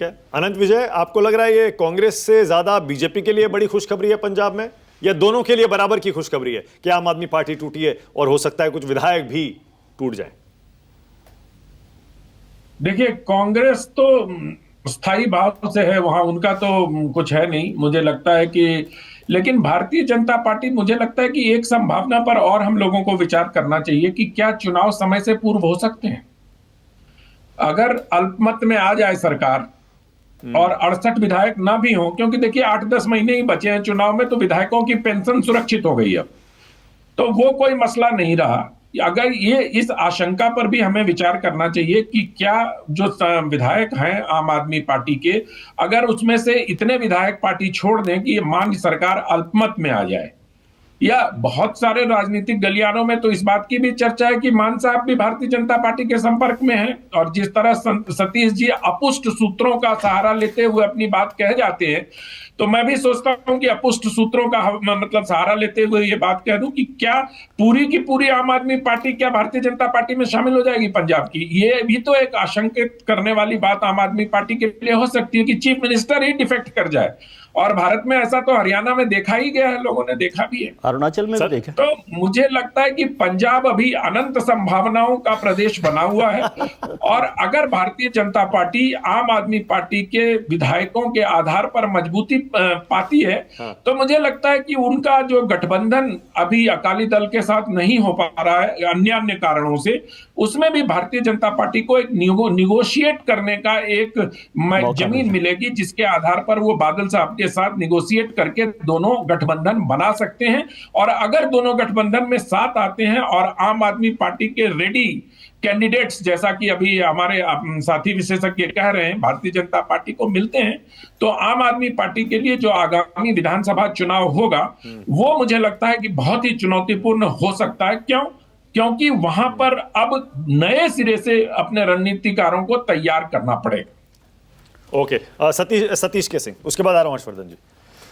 क्या अनंत विजय, आपको लग रहा है ये कांग्रेस से ज्यादा बीजेपी के लिए बड़ी खुशखबरी है पंजाब में, या दोनों के लिए बराबर की खुशखबरी है कि आम आदमी पार्टी टूटी है और हो सकता है कुछ विधायक भी टूट जाए? देखिए, कांग्रेस तो स्थायी भाव से है वहां, उनका तो कुछ है नहीं मुझे लगता है कि। लेकिन भारतीय जनता पार्टी, मुझे लगता है कि एक संभावना पर और हम लोगों को विचार करना चाहिए कि क्या चुनाव समय से पूर्व हो सकते हैं। अगर अल्पमत में आ जाए सरकार और 68 विधायक ना भी हो, क्योंकि देखिए 8-10 महीने ही बचे हैं चुनाव में, तो विधायकों की पेंशन सुरक्षित हो गई अब, तो वो कोई मसला नहीं रहा। अगर ये, इस आशंका पर भी हमें विचार करना चाहिए कि क्या जो विधायक हैं आम आदमी पार्टी के, अगर उसमें से इतने विधायक पार्टी छोड़ दें कि ये मान सरकार अल्पमत में आ जाए, या बहुत सारे राजनीतिक गलियारों में तो इस बात की भी चर्चा है कि मान साहब भी भारतीय जनता पार्टी के संपर्क में हैं, और जिस तरह सतीश जी अपुष्ट सूत्रों का सहारा लेते हुए अपनी बात कह जाते हैं, तो मैं भी सोचता हूं कि अपुष्ट सूत्रों का मतलब सहारा लेते हुए ये बात कह दूं कि क्या पूरी की पूरी आम आदमी पार्टी क्या भारतीय जनता पार्टी में शामिल हो जाएगी पंजाब की। ये भी तो एक आशंकित करने वाली बात आम आदमी पार्टी के लिए हो सकती है कि चीफ मिनिस्टर ही डिफेक्ट कर जाए। और भारत में ऐसा तो हरियाणा में देखा ही गया है, लोगों ने देखा भी है, अरुणाचल में भी देखा। तो मुझे लगता है कि पंजाब अभी अनंत संभावनाओं का प्रदेश बना हुआ है। और अगर भारतीय जनता पार्टी आम आदमी पार्टी के विधायकों के आधार पर मजबूती पाती है, तो मुझे लगता है कि उनका जो गठबंधन अभी अकाली दल के साथ नहीं हो पा रहा है अन्य अन्य कारणों से, उसमें भी भारतीय जनता पार्टी को एक निगोशिएट करने का एक जमीन मिलेगी, जिसके आधार पर वो बादल साहब के साथ निगोशिएट करके दोनों गठबंधन बना सकते हैं। और अगर दोनों गठबंधन में साथ आते हैं और आम आदमी पार्टी के रेडी कैंडिडेट्स, जैसा कि अभी हमारे साथी विशेषज्ञ कह रहे हैं, भारतीय जनता पार्टी को मिलते हैं, तो आम आदमी पार्टी के लिए जो आगामी विधानसभा चुनाव होगा वो मुझे लगता है कि बहुत ही चुनौतीपूर्ण हो सकता है। क्यों? क्योंकि वहां पर अब नए सिरे से अपने रणनीतिकारों को तैयार करना पड़ेगा। ओके, सतीश के सिंह, उसके बाद आ रहा हूं हर्षवर्धन जी।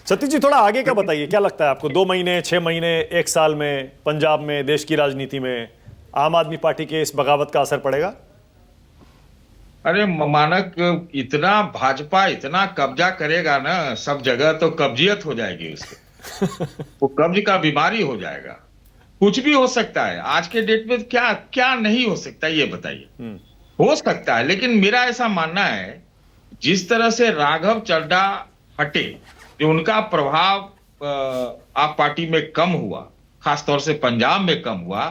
सतीश जी, थोड़ा आगे का बताइए, क्या लगता है आपको 2 महीने, 6 महीने, 1 साल में पंजाब में, देश की राजनीति में आम आदमी पार्टी के इस बगावत का असर पड़ेगा? अरे मानक, इतना भाजपा इतना कब्जा करेगा ना सब जगह, तो कब्जियत हो जाएगी उसको। वो कब्ज का बीमारी हो जाएगा। कुछ भी हो सकता है आज के डेट में, क्या क्या नहीं हो सकता ये बताइए। हो सकता है, लेकिन मेरा ऐसा मानना है जिस तरह से राघव चड्ढा हटे, जो उनका प्रभाव आप पार्टी में कम हुआ, खासतौर से पंजाब में कम हुआ,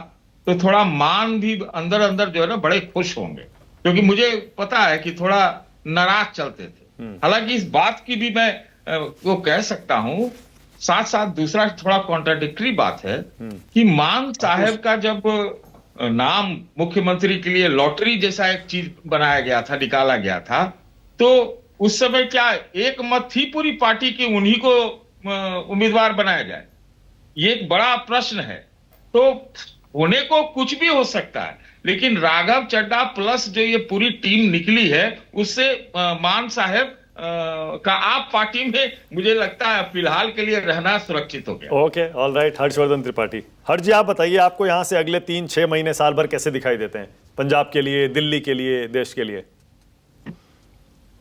तो थोड़ा मान भी अंदर अंदर जो है ना बड़े खुश होंगे, क्योंकि मुझे पता है कि थोड़ा नाराज चलते थे। हालांकि इस बात की भी मैं वो कह सकता हूं, साथ साथ दूसरा थोड़ा कॉन्ट्राडिक्टरी बात है कि मान साहब का जब नाम मुख्यमंत्री के लिए लॉटरी जैसा एक चीज बनाया गया था, निकाला गया था, तो उस समय क्या एक मत थी पूरी पार्टी की उन्हीं को उम्मीदवार बनाया जाए? ये एक बड़ा प्रश्न है। तो होने को कुछ भी हो सकता है, लेकिन राघव चड्ढा प्लस जो ये पूरी टीम निकली है, उससे मान साहब का आप पार्टी में मुझे लगता है फिलहाल के लिए रहना सुरक्षित हो गया। Okay, all right. Harshvardhan Tripathi, Harsh ji आप बताइए, आपको यहां से अगले 3-6 महीने, साल भर कैसे दिखाई देते हैं पंजाब के लिए, दिल्ली के लिए, देश के लिए?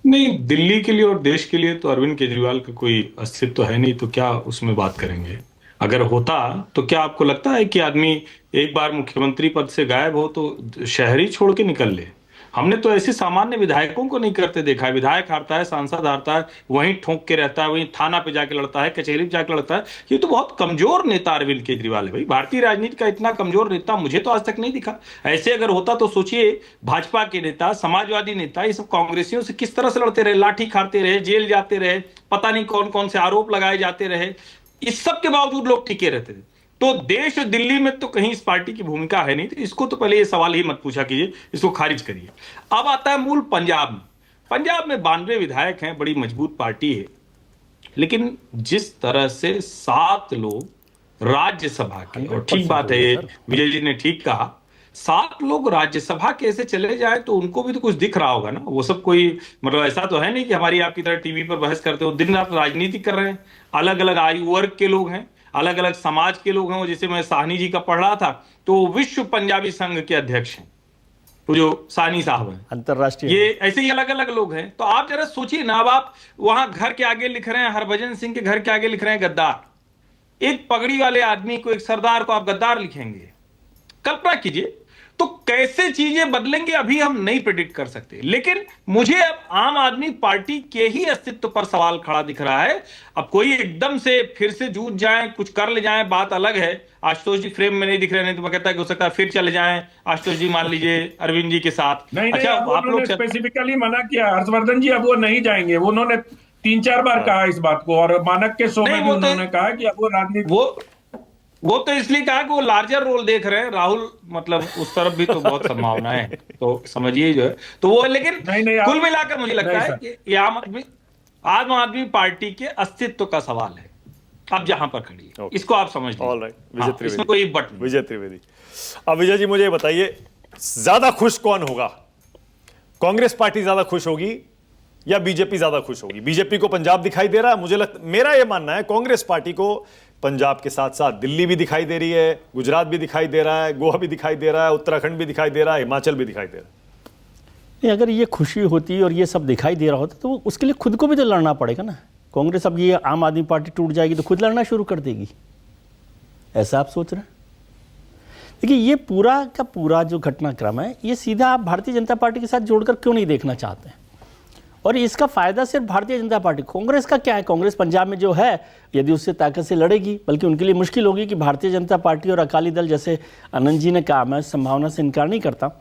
नहीं, दिल्ली के लिए और देश के लिए तो अरविंद केजरीवाल का कोई अस्तित्व तो है नहीं, तो क्या उसमें बात करेंगे। अगर होता तो क्या आपको लगता है कि आदमी एक बार मुख्यमंत्री पद से गायब हो तो शहर ही छोड़ के निकल ले? हमने तो ऐसे सामान्य विधायकों को नहीं करते देखा है। विधायक हारता है, सांसद हारता है, वहीं ठोक के रहता है, वहीं थाना पे जाके लड़ता है, कचहरी पे जाके लड़ता है। ये तो बहुत कमजोर नेता अरविंद केजरीवाल है भाई। भारतीय राजनीति का इतना कमजोर नेता मुझे तो आज तक नहीं दिखा। ऐसे अगर होता तो सोचिए, भाजपा के नेता, समाजवादी नेता, ये सब कांग्रेसियों से किस तरह से लड़ते रहे, लाठी खाते रहे, जेल जाते रहे, पता नहीं कौन कौन से आरोप लगाए जाते रहे। इस सब के बावजूद लोग टिके रहते थे। तो देश और दिल्ली में तो कहीं इस पार्टी की भूमिका है नहीं, तो इसको तो पहले ये सवाल ही मत पूछा कीजिए, इसको खारिज करिए। अब आता है मूल पंजाब में। पंजाब में 92 विधायक हैं, बड़ी मजबूत पार्टी है, लेकिन जिस तरह से 7 लोग राज्यसभा के, और ठीक बात है, ये विजय जी ने ठीक कहा, 7 लोग राज्यसभा कैसे चले जाए, तो उनको भी तो कुछ दिख रहा होगा ना। वो सब कोई मतलब ऐसा तो है नहीं कि हमारी आपकी तरह टीवी पर बहस करते हो, दिन रात राजनीति कर रहे हैं। अलग अलग आयु वर्ग के लोग हैं, अलग अलग समाज के लोग हैं। जैसे मैं साहनी जी का पढ़ रहा था, तो विश्व पंजाबी संघ के अध्यक्ष हैं। वो जो सानी साहब हैं, अंतरराष्ट्रीय ये ऐसे ही अलग अलग लोग हैं। तो आप जरा सोचिए ना, अब आप वहां घर के आगे लिख रहे हैं, हरभजन सिंह के घर के आगे लिख रहे हैं गद्दार। एक पगड़ी वाले आदमी को, एक सरदार को आप गद्दार लिखेंगे? कल्पना कीजिए। तो कैसे चीजें बदलेंगे अभी हम नहीं प्रेडिक्ट कर सकते। लेकिन मुझे अब आम आदमी पार्टी के ही अस्तित्व पर सवाल खड़ा दिख रहा है। अब कोई एकदम से फिर से जूझ जाए, कुछ कर ले जाए, बात अलग है। आशुतोष जी फ्रेम में नहीं दिख रहे, नहीं तो मैं कहता है कि हो सकता है फिर चले जाएं आशुतोष जी, मान लीजिए अरविंद जी के साथ। नहीं अच्छा, नहीं, आप लोग स्पेसिफिकली मना किया हर्षवर्धन जी, अब वो नहीं जाएंगे। वो उन्होंने 3-4 बार कहा इस बात को, और मानक के शो में भी उन्होंने कहा कि अब वो राजनीति, वो तो इसलिए कहा कि वो लार्जर रोल देख रहे हैं राहुल, मतलब उस तरफ भी तो बहुत संभावना है, तो समझिए जो है तो वो। लेकिन नहीं, कुल मिलाकर मुझे लगता है सर। कि ये आम आदमी पार्टी के अस्तित्व का सवाल है अब जहां पर खड़ी है। इसको आप समझ लीजिए। ऑल राइट, विजय त्रिवेदी। इसमें कोई बट नहीं। विजय त्रिवेदी। अब विजय जी मुझे ये बताइए, ज्यादा खुश कौन होगा? कांग्रेस पार्टी ज्यादा खुश होगी या बीजेपी ज्यादा खुश होगी? बीजेपी को पंजाब दिखाई दे रहा है, मेरा यह मानना है कांग्रेस पार्टी को पंजाब के साथ साथ दिल्ली भी दिखाई दे रही है, गुजरात भी दिखाई दे रहा है, गोवा भी दिखाई दे रहा है, उत्तराखंड भी दिखाई दे रहा है, हिमाचल भी दिखाई दे रहा है। नहीं, अगर ये खुशी होती और ये सब दिखाई दे रहा होता तो उसके लिए खुद को भी तो लड़ना पड़ेगा ना। कांग्रेस अब ये आम आदमी पार्टी टूट जाएगी तो खुद लड़ना शुरू कर देगी, ऐसा आप सोच रहे हैं? देखिए, ये पूरा का पूरा जो घटनाक्रम है ये सीधा आप भारतीय जनता पार्टी के साथ जोड़कर क्यों नहीं देखना चाहते हैं? और इसका फायदा सिर्फ भारतीय जनता पार्टी, कांग्रेस का क्या है? कांग्रेस पंजाब में जो है यदि उससे ताकत से लड़ेगी, बल्कि उनके लिए मुश्किल होगी कि भारतीय जनता पार्टी और अकाली दल, जैसे आनंद जी ने कहा, मैं संभावना से इनकार नहीं करता,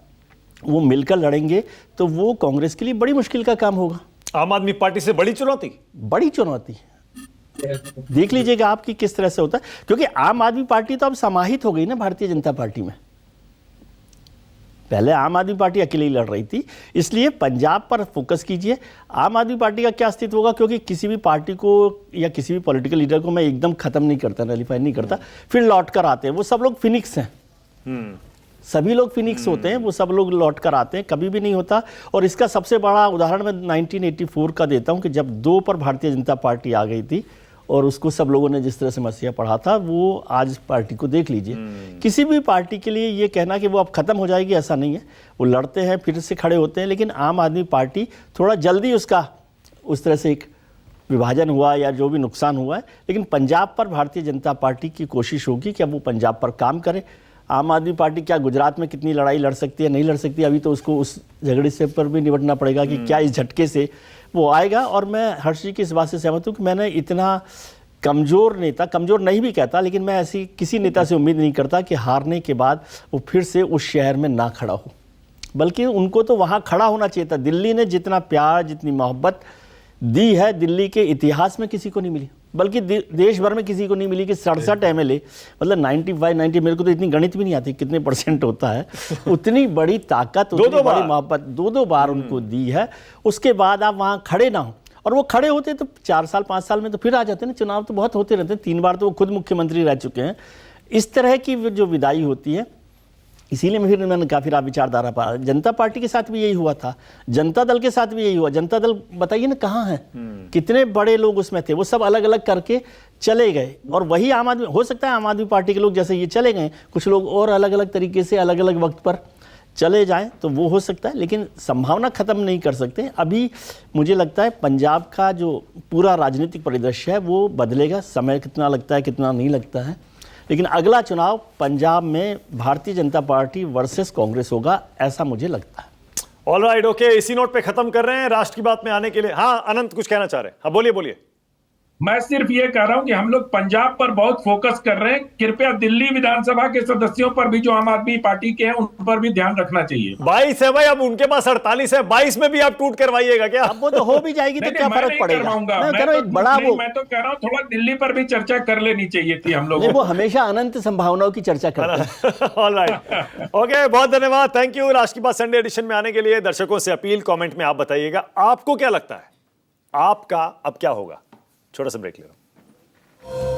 वो मिलकर लड़ेंगे तो वो कांग्रेस के लिए बड़ी मुश्किल का काम होगा। आम आदमी पार्टी से बड़ी चुनौती, बड़ी चुनौती देख लीजिएगा आपकी किस तरह से होता है, क्योंकि आम आदमी पार्टी तो अब समाहित हो गई ना भारतीय जनता पार्टी में। पहले आम आदमी पार्टी अकेले ही लड़ रही थी, इसलिए पंजाब पर फोकस कीजिए। आम आदमी पार्टी का क्या अस्तित्व होगा? क्योंकि किसी भी पार्टी को या किसी भी पॉलिटिकल लीडर को मैं एकदम खत्म नहीं करता, नलीफाई नहीं करता, फिर लौट कर आते हैं। वो सब लोग फिनिक्स हैं, सभी लोग फिनिक्स होते हैं, वो सब लोग लौट कर आते हैं, कभी भी नहीं होता। और इसका सबसे बड़ा उदाहरण मैं 1984 का देता हूं कि जब 2 पर भारतीय जनता पार्टी आ गई थी और उसको सब लोगों ने जिस तरह से मसीहा पढ़ा था, वो आज पार्टी को देख लीजिए। किसी भी पार्टी के लिए ये कहना कि वो अब खत्म हो जाएगी, ऐसा नहीं है। वो लड़ते हैं, फिर से खड़े होते हैं, लेकिन आम आदमी पार्टी थोड़ा जल्दी उसका उस तरह से एक विभाजन हुआ या जो भी नुकसान हुआ है। लेकिन पंजाब पर भारतीय जनता पार्टी की कोशिश होगी कि अब वो पंजाब पर काम करे। आम आदमी पार्टी क्या गुजरात में कितनी लड़ाई लड़ सकती है, नहीं लड़ सकती, अभी तो उसको उस झगड़े से पर भी निपटना पड़ेगा कि क्या इस झटके से वो आएगा। और मैं हर्ष जी की इस बात से सहमत हूँ कि मैंने इतना कमज़ोर नेता, कमज़ोर नहीं भी कहता, लेकिन मैं ऐसी किसी नेता से उम्मीद नहीं करता कि हारने के बाद वो फिर से उस शहर में ना खड़ा हो, बल्कि उनको तो वहाँ खड़ा होना चाहिए था। दिल्ली ने जितना प्यार, जितनी मोहब्बत दी है, दिल्ली के इतिहास में किसी को नहीं मिली, बल्कि देश भर में किसी को नहीं मिली कि 67 MLA, मतलब 95-90, मेरे को तो इतनी गणित भी नहीं आती कितने % होता है, उतनी बड़ी ताकत, उतनी बड़ी मोहब्बत 2-2 बार उनको दी है। उसके बाद आप वहाँ खड़े ना हो, और वो खड़े होते तो 4 साल 5 साल में तो फिर आ जाते ना। चुनाव तो बहुत होते रहते हैं, 3 बार तो वो खुद मुख्यमंत्री रह चुके हैं। इस तरह की जो विदाई होती है, इसीलिए मैंने काफी विचारधारा पा। जनता पार्टी के साथ भी यही हुआ था, जनता दल के साथ भी यही हुआ। जनता दल बताइए ना कहाँ है, कितने बड़े लोग उसमें थे, वो सब अलग अलग करके चले गए। और वही आम आदमी, हो सकता है आम आदमी पार्टी के लोग जैसे ये चले गए, कुछ लोग और अलग अलग तरीके से अलग अलग वक्त पर चले जाएं, तो वो हो सकता है, लेकिन संभावना खत्म नहीं कर सकते। अभी मुझे लगता है पंजाब का जो पूरा राजनीतिक परिदृश्य है वो बदलेगा। समय कितना लगता है, कितना नहीं लगता है, लेकिन अगला चुनाव पंजाब में भारतीय जनता पार्टी वर्सेस कांग्रेस होगा, ऐसा मुझे लगता है। ऑल राइट, ओके, इसी नोट पे खत्म कर रहे हैं। राष्ट्र की बात में आने के लिए, हाँ अनंत कुछ कहना चाह रहे हैं? हाँ बोलिए बोलिए। मैं सिर्फ ये कह रहा हूं कि हम लोग पंजाब पर बहुत फोकस कर रहे हैं। कृपया दिल्ली विधानसभा के सदस्यों पर भी, जो आम आदमी पार्टी के हैं, उन पर भी ध्यान रखना चाहिए। 22 है भाई, अब उनके पास 48 है, 22 में भी आप टूट करवाइएगा क्या? अब वो तो हो भी जाएगी तो क्या फर्क पड़ेगा? मैं तो कह रहा हूँ थोड़ा दिल्ली पर भी चर्चा कर लेनी चाहिए थी हम लोगों को। वो हमेशा अनंत संभावनाओं की चर्चा करते हैं। ऑल राइट, ओके, बहुत धन्यवाद, थैंक यू राष्ट्र की बात संडे एडिशन में आने के लिए। दर्शकों से अपील, कमेंट में आप बताइएगा आपको क्या लगता है, आपका अब क्या होगा। छोटा सा ब्रेक ले रहा हूं।